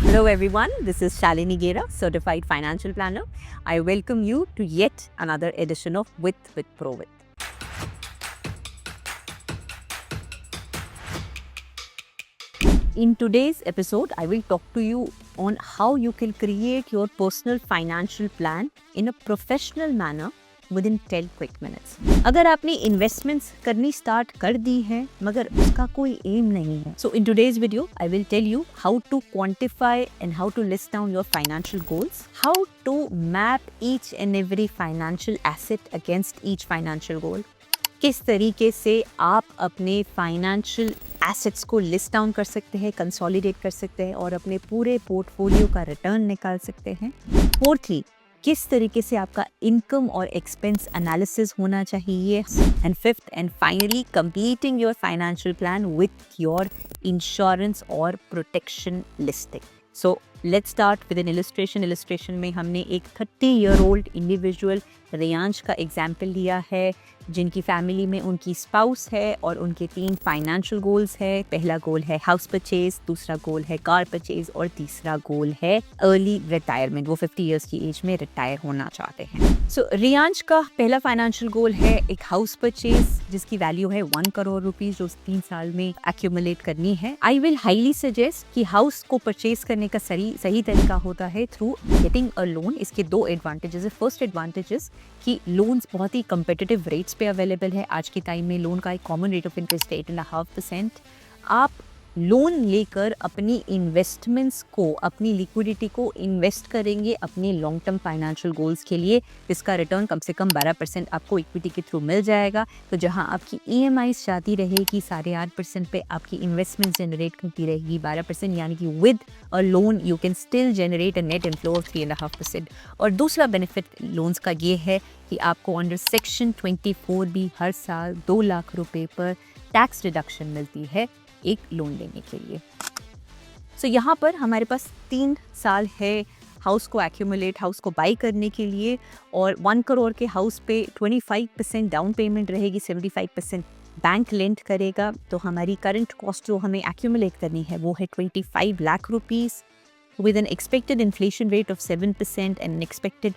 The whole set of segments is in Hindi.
Hello everyone, this is Shalini Gera, Certified Financial Planner. I welcome you to yet another edition of With Pro With. In today's episode, I will talk to you on how you can create your personal financial plan in a professional manner within 10 quick minutes. अगर आपने इन्वेस्टमेंट्स करनी स्टार्ट कर दी है मगर उसका कोई एम नहीं है, so in today's video I will tell you how to quantify and how to list down your financial goals, how to map each and every financial asset against each financial goal, किस तरीके से आप अपने फाइनेंशियल एसेट्स को लिस्ट डाउन कर सकते हैं, कंसोलिडेट कर सकते हैं और अपने पूरे पोर्टफोलियो का रिटर्न निकाल सकते हैं। फोर्थली, किस तरीके से आपका इनकम और एक्सपेंस एनालिसिस होना चाहिए। And fifth and finally, completing your financial plan with your insurance और protection listing. So let's start with an illustration में हमने एक 30-year-old इंडिविजुअल रियांश का एग्जाम्पल लिया है, जिनकी फैमिली में उनकी स्पाउस है और उनके 3 फाइनेंशियल गोल्स है। पहला गोल है हाउस परचेज, दूसरा गोल है कार परचेज और तीसरा गोल है अर्ली रिटायरमेंट। वो 50 years की एज में रिटायर होना चाहते हैं। सो रियांश का पहला फाइनेंशियल गोल है एक हाउस परचेज जिसकी वैल्यू है 1 करोड़ रुपीज, जो 3 साल में एक्यूमुलेट करनी है। आई विल हाईली सजेस्ट कि हाउस को परचेज करने का सही तरीका होता है थ्रू गेटिंग अ लोन। इसके 2 एडवांटेजेस है। फर्स्ट एडवांटेजेस कि लोन्स बहुत ही कंपेटिटिव रेट्स पे अवेलेबल है। आज के टाइम में लोन का एक कॉमन रेट ऑफ इंटरेस्ट 8.5%। आप लोन लेकर अपनी इन्वेस्टमेंट्स को, अपनी लिक्विडिटी को इन्वेस्ट करेंगे अपने लॉन्ग टर्म फाइनेंशियल गोल्स के लिए, जिसका रिटर्न कम से कम 12% आपको इक्विटी के थ्रू मिल जाएगा। तो जहां आपकी EMIs जाती रहेगी 8.5% पे, आपकी इन्वेस्टमेंट जनरेट करती रहेगी 12%, यानी कि with a loan you can still generate a net inflow of 3.5%। और दूसरा बेनिफिट लोन्स का ये है कि आपको अंडर सेक्शन 24B हर साल 2 लाख रुपए पर टैक्स डिडक्शन मिलती है एक लोन लेने के लिए। सो यहाँ पर हमारे पास 3 साल है हाउस को एक्यूमुलेट, हाउस को बाई करने के लिए, और 1 करोड़ के हाउस पे 25% डाउन पेमेंट रहेगी, 75% बैंक लेंड करेगा। तो हमारी करंट कॉस्ट जो हमें एक्यूमुलेट करनी है वो है 25 lakh rupees with an expected inflation rate of 7% and an expected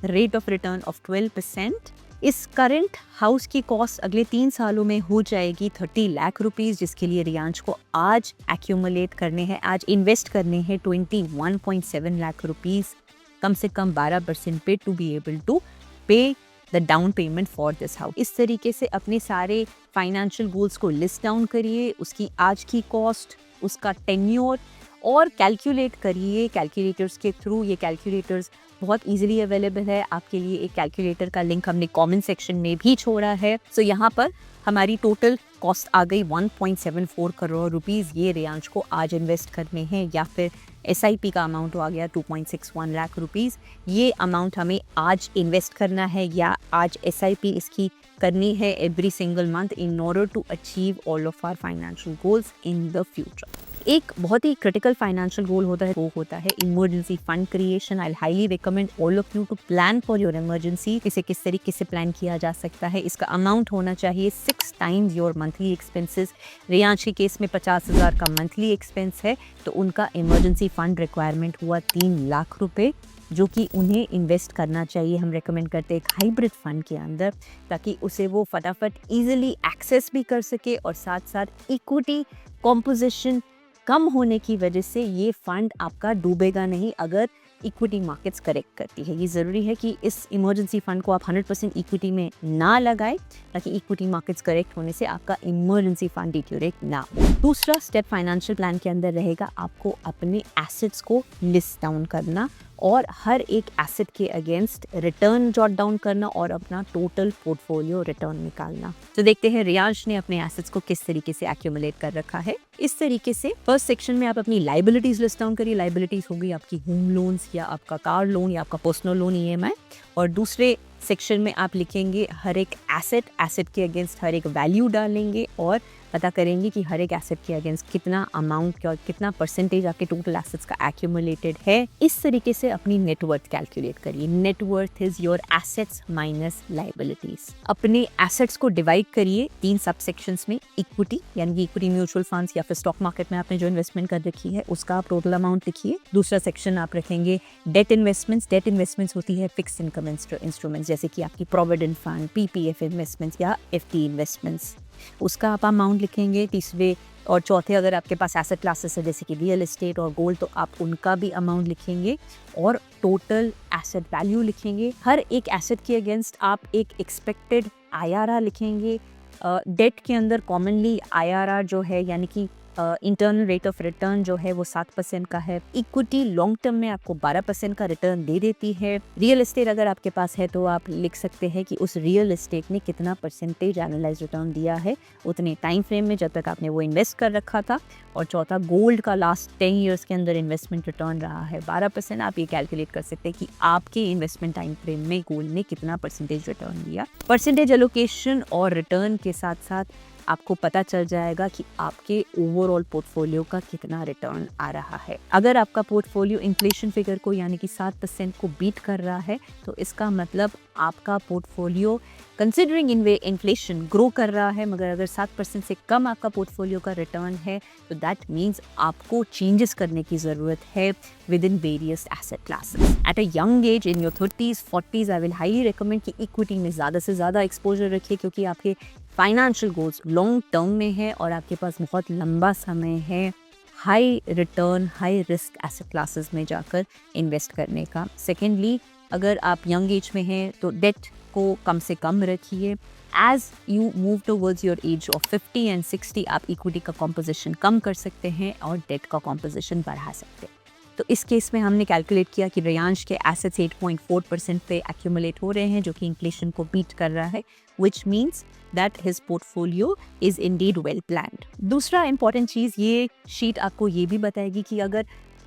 rate of return of 12%. इस करंट हाउस की कॉस्ट अगले 3 सालों में हो जाएगी 30 लाख रुपीज़, जिसके लिए रियांश को आज एक्यूमुलेट करने हैं, आज इन्वेस्ट करने हैं 21.7 लाख रुपीज़, कम से कम 12% पे, टू बी एबल टू पे the down payment for this house. इस तरीके से अपने सारे फाइनेंशियल गोल्स को लिस्ट डाउन करिए, उसकी आज की कॉस्ट, उसका टेन्योर, और कैलकुलेट करिए कैलकुलेटर्स के थ्रू। ये कैलकुलेटर्स बहुत इजीली अवेलेबल है आपके लिए। एक कैलकुलेटर का लिंक हमने कमेंट सेक्शन में भी छोड़ा है। सो यहाँ पर हमारी टोटल कॉस्ट आ गई 1.74 करोड़ रुपीज़। ये रियांश को आज इन्वेस्ट करने हैं, या फिर SIP का अमाउंट आ गया 2.61 लाख रुपीज़। ये अमाउंट हमें आज इन्वेस्ट करना है या आज SIP इसकी करनी है every single month in order to achieve all of our financial goals in the future. एक बहुत ही क्रिटिकल फाइनेंशियल गोल होता है, वो होता है emergency fund creation. I highly recommend all of you to plan for your emergency. इसे किस तरीके से प्लान किया जा सकता है, इसका अमाउंट होना चाहिए 6 times your monthly expenses. Riyansh के केस में 50,000 का मंथली एक्सपेंस है, तो उनका इमरजेंसी फंड रिक्वायरमेंट हुआ 3 लाख रुपए, जो कि उन्हें इन्वेस्ट करना चाहिए। हम रेकमेंड करते हैं एक हाइब्रिड फंड के अंदर, ताकि उसे वो फटाफट इजीली एक्सेस भी कर सके, और साथ साथ इक्विटी कॉम्पोजिशन कम होने की वजह से ये फंड आपका डूबेगा नहीं अगर इक्विटी मार्केट्स करेक्ट करती है। ये ज़रूरी है कि इस इमरजेंसी फंड को आप 100% इक्विटी में ना लगाएं, ताकि इक्विटी मार्केट्स करेक्ट होने से आपका इमरजेंसी फंड डिटोरेट ना हो। दूसरा स्टेप फाइनेंशियल प्लान के अंदर रहेगा आपको अपने एसेट्स को लिस्ट डाउन करना और हर एक एसेट के अगेंस्ट रिटर्न जॉट डाउन करना और अपना टोटल पोर्टफोलियो रिटर्न निकालना। तो देखते हैं रियांश ने अपने एसेट्स को किस तरीके से एक्यूमुलेट कर रखा है। इस तरीके से फर्स्ट सेक्शन में आप अपनी लाइबिलिटीज लिस्ट डाउन करिए। लाइबिलिटीज होगी आपकी होम लोन्स या आपका कार लोन या आपका पर्सनल लोन EMI, और दूसरे सेक्शन में आप लिखेंगे हर एक एसेट के अगेंस्ट हर एक वैल्यू डालेंगे, और पता करेंगे कि हर एक एसेट के अगेंस्ट कितना अमाउंट का, कितना परसेंटेज आपके टोटल एसेट्स का एक्यूमुलेटेड है। इस तरीके से अपनी नेटवर्थ कैलकुलेट करिए। Net worth is your assets minus liabilities. अपने एसेट्स को डिवाइड करिए 3 सब सेक्शंस में। इक्विटी यानी कि इक्विटी म्यूचुअल फंड्स या फिर स्टॉक मार्केट में आपने जो इन्वेस्टमेंट कर रखी है उसका आप टोटल अमाउंट लिखिए। दूसरा सेक्शन आप रखेंगे डेट इन्वेस्टमेंट्स। डेट इन्वेस्टमेंट्स होती है फिक्स्ड इनकम इंस्ट्रूमेंट्स जैसे कि आपकी प्रोविडेंट फंड, पीपीएफ इन्वेस्टमेंट्स या एफडी इन्वेस्टमेंट्स, उसका आप अमाउंट लिखेंगे। तीसरे और चौथे अगर आपके पास एसेट क्लासेस है जैसे कि रियल एस्टेट और गोल्ड तो आप उनका भी अमाउंट लिखेंगे और टोटल एसेट वैल्यू लिखेंगे। हर एक एसेट के अगेंस्ट आप एक एक्सपेक्टेड आईआरआर लिखेंगे। डेट के अंदर कॉमनली आईआरआर जो है यानी कि इंटरनल रेट ऑफ रिटर्न जो है वो 7% का है। इक्विटी लॉन्ग टर्म में आपको 12% का रिटर्न दे देती है। रियल एस्टेट अगर आपके पास है तो आप लिख सकते हैं कि उस रियल एस्टेट ने कितना परसेंटेज एनालाइज रिटर्न दिया है उतने टाइम फ्रेम में जब तक आपने वो इन्वेस्ट कर रखा था। और चौथा गोल्ड का लास्ट 10 ईयर्स के अंदर इन्वेस्टमेंट रिटर्न रहा है 12%। आप ये कैलकुलेट कर सकते हैं कि आपके इन्वेस्टमेंट टाइम फ्रेम में गोल्ड ने कितना परसेंटेज रिटर्न दिया। परसेंटेज एलोकेशन और रिटर्न के साथ साथ आपको पता चल जाएगा कि आपके ओवरऑल पोर्टफोलियो का कितना रिटर्न आ रहा है। अगर आपका पोर्टफोलियो इन्फ्लेशन फिगर को यानी कि 7% को बीट कर रहा है तो इसका मतलब आपका पोर्टफोलियो कंसिडरिंग इन्फ्लेशन ग्रो कर रहा है, मगर अगर 7% से कम आपका पोर्टफोलियो का रिटर्न है तो दैट मीन्स आपको चेंजेस करने की ज़रूरत है within various asset classes. At a young age in your 30s 40s I will highly recommend कि इक्विटी में ज़्यादा से ज़्यादा एक्सपोजर रखिए क्योंकि आपके फाइनेंशियल गोल्स लॉन्ग टर्म में है और आपके पास बहुत लंबा समय है high return high risk asset classes में जाकर इन्वेस्ट करने का। सेकेंडली, अगर आप यंग एज में हैं तो डेट को कम से कम रखिए। As you move towards your age of 50 and 60 आप इक्विटी का कॉम्पोजिशन कम कर सकते हैं और डेट का कॉम्पोजिशन बढ़ा सकते हैं। तो इस केस में हमने कैलकुलेट किया कि रियांश के एसेट्स 8.4% पे एक्यूमुलेट हो रहे हैं जो कि इन्फ्लेशन को बीट कर रहा है, which means that his portfolio is Indeed well planned. दूसरा इंपॉर्टेंट चीज़ ये शीट आपको ये भी बताएगी कि अगर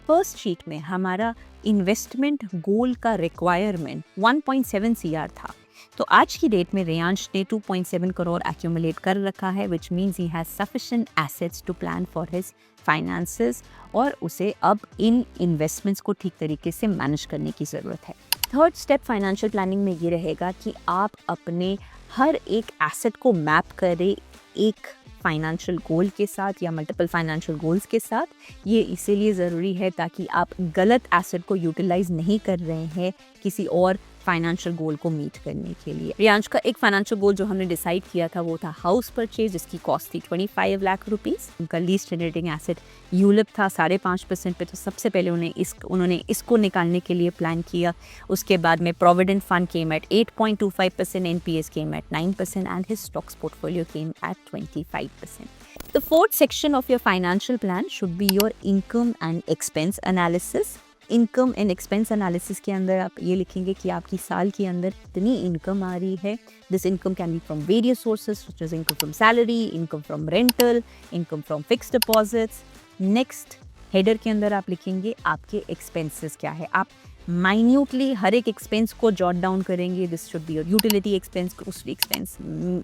फर्स्ट शीट में हमारा इन्वेस्टमेंट गोल का रिक्वायरमेंट 1.7 CR था तो आज की डेट में रियांश ने 2.7 करोड़ एक्यूमुलेट कर रखा है, which means he has sufficient assets to plan for his finances और उसे अब इन इन्वेस्टमेंट्स को ठीक तरीके से मैनेज करने की ज़रूरत है। थर्ड स्टेप फाइनेंशियल प्लानिंग में ये रहेगा कि आप अपने हर एक एसेट को मैप करें एक फाइनेंशियल गोल के साथ या मल्टीपल फाइनेंशियल गोल्स के साथ। ये इसीलिए ज़रूरी है ताकि आप गलत एसेट को यूटिलाइज नहीं कर रहे हैं किसी और फाइनेंशियल गोल को मीट करने के लिए। रियांश का एक फाइनेंशियल गोल जो हमने डिसाइड किया था वो था हाउस परचेज जिसकी कॉस्ट थी 25 लाख रुपीस। उनका लीस्ट जनरेटिंग एसेट यूलिप था 5.5% पे, तो सबसे पहले उन्होंने इसको निकालने के लिए प्लान किया। उसके बाद में provident fund came at 8.25%, NPS came at 9% and his stocks portfolio came at 25%. The fourth section of your financial plan should be your income and expense analysis. Income and expense analysis के अंदर आप ये लिखेंगे कि आपकी साल के अंदर कितनी इनकम आ रही है। This income can be from various sources such as income from salary, income from rental, income from fixed deposits. Next header के अंदर आप लिखेंगे आपके एक्सपेंसेस क्या है। आप माइन्यूटली हर एक एक्सपेंस को जॉट डाउन करेंगे। This should be your utility expense, grocery expense,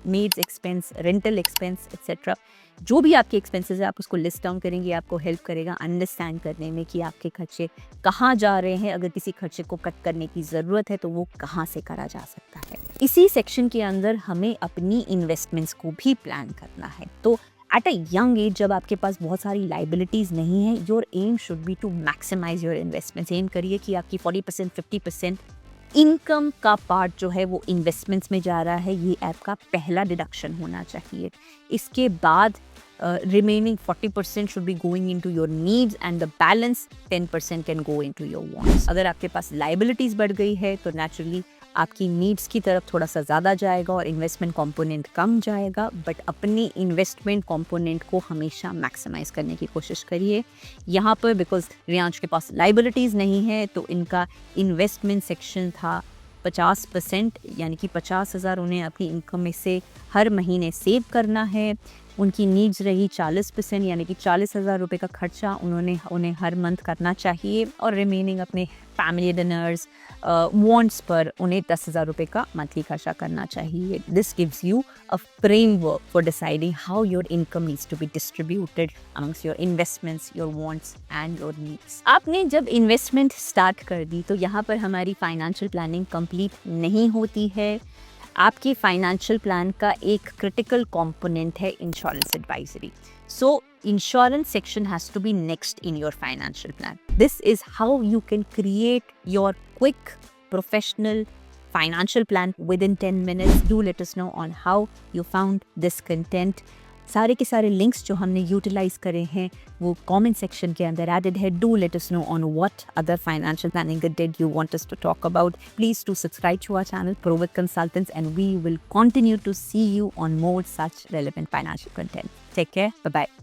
maids expense, rental expense etcetera. जो भी आपके एक्सपेंसेस है आप उसको लिस्ट डाउन करेंगे। आपको हेल्प करेगा अंडरस्टैंड करने में कि आपके खर्चे कहाँ जा रहे हैं। अगर किसी खर्चे को कट करने की ज़रूरत है तो वो कहाँ से करा जा सकता है। इसी सेक्शन के अंदर हमें अपनी इन्वेस्टमेंट्स को भी प्लान करना है। तो एट अ यंग एज जब आपके पास बहुत सारी लाइबिलिटीज़ नहीं है, your aim should be to maximize your investments. Aim करिए कि आपकी 40% 50% इनकम का पार्ट जो है वो इन्वेस्टमेंट्स में जा रहा है। ये आपका पहला डिडक्शन होना चाहिए। इसके बाद remaining 40% should be going into your needs and the balance 10% can go into your wants. अगर आपके पास liabilities बढ़ गई है तो naturally आपकी नीड्स की तरफ थोड़ा सा ज़्यादा जाएगा और इन्वेस्टमेंट कंपोनेंट कम जाएगा, बट अपनी इन्वेस्टमेंट कंपोनेंट को हमेशा मैक्सिमाइज करने की कोशिश करिए। यहाँ पर बिकॉज रियांश के पास लाइबिलिटीज़ नहीं है तो इनका इन्वेस्टमेंट सेक्शन था 50%, यानी कि 50,000 उन्हें अपनी इनकम में से हर महीने सेव करना है। उनकी नीड्स रही 40%, यानी कि 40,000 रुपये का खर्चा उन्हें हर मंथ करना चाहिए, और रिमेनिंग अपने फैमिली डिनर्स, वांट्स पर उन्हें 10,000 रुपये का मंथली खर्चा करना चाहिए. This gives you a framework for deciding how your income needs to be distributed amongst your investments, your wants and your needs. आपने जब इन्वेस्टमेंट स्टार्ट कर दी तो यहाँ पर हमारी फाइनेंशियल प्लानिंग कंप्लीट नहीं होती है. आपकी फाइनेंशियल प्लान का एक क्रिटिकल कंपोनेंट है insurance advisory. So insurance section has to be next in your financial plan. This is how you can create your quick professional financial plan within 10 minutes. Do let us know on how you found this content. सारे के सारे लिंक्स जो हमने यूटिलाइज करे हैं वो कमेंट सेक्शन के अंदर एडेड है. Do let us know on what other financial planning content you want us to talk about. Please do subscribe to our channel, Provit Consultants, and we will continue to see you on more such relevant financial content. Take care. Bye-bye.